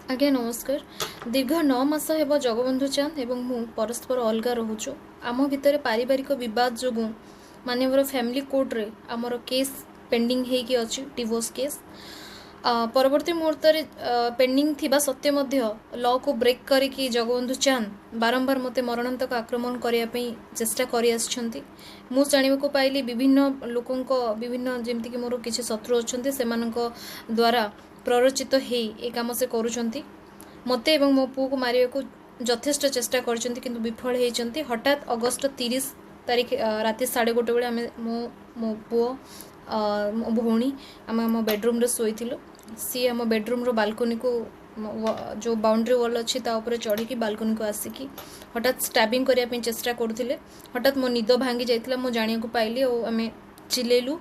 आज्ञा नमस्कार। दीर्घ 9 मास हेब जगबंधु चांद एवं मु परस्पर अलगा रोचु। आम भितर पारिवारिक विवाद जो मानवर फैमिली कोर्ट रे आमर केस पेंडिंग होगी अच्छी डिवोर्स केस। परवर्ती मुहूर्त पेंडिंग थिबा सत्य मध्य लॉ को ब्रेक करिकी जगबंधु चांद बारंबार मते मरणांतक आक्रमण करने चेष्टा कर मु जाना पाइली विभिन्न लोकों विभिन्न जमती कि मोर किसी शत्रु अच्छा से द्वारा प्ररोचित हे ए कम से करुँच मते एवं मो पु को मारे को यथेष्ट चेष्टा कर विफल होती। हठात अगस्ट 30 तारीख राति 1:30 बेले आम मो पु मो भौणी आम आम बेडरूम रे शोइथिलु। सी आम बेडरूम रो बालकोनी को जो बाउंड्री वॉल अच्छी चढ़ी की बालकोनी को आसिकी हठात स्टैबिंग करने चेष्टा करते। हठात मो निद भांगी जाइतिला मो जानिया को पाइली और आम चिलेलु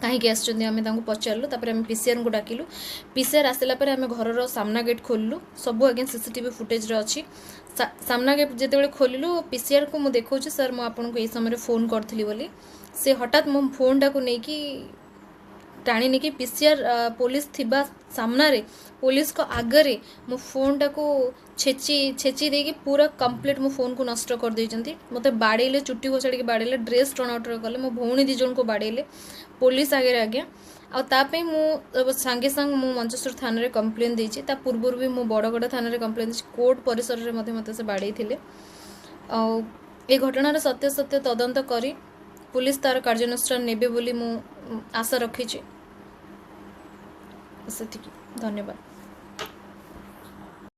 कहीं आम पचारू आम पीसीआर को डाकिलु। पीसीआर आसला आम घर सामना गेट खोलु सबू आगे सीसीटीवी फुटेज अच्छी सामना गेट जिते खोलु पीसीआर को मुझे देखा सर मुझे आपको यही समय फोन करी बोली से हठात मो फोन टाक नहीं टाणी नहीं पीसीआर पुलिस थिबा सामना रे पुलिस को आगरे मो फोन टाक छेची देकी पूरा कंप्लीट मो फोन को नष्ट कर देइचंती। मते बाड़ेले चुट्टी को छाड़ी बाड़ेले ड्रेस टर्न आउट कले मो भौणी दी जन को बाड़ेले पुलिस आगे आज्ञा आतापे मु सांगे सांग मु मंचेश्वर थाना रे कंप्लेन देछि। ता पूर्व भी मु बड़गड़ थाना रे कंप्लेन देछि। कोर्ट परिसर रे मते से बाड़े थिले ए घटनार सत्य सत्य तदंत करी पुलिस तार कार्यानुष्ठान नेबे बोली मु आशा रखिछि। धन्यवाद।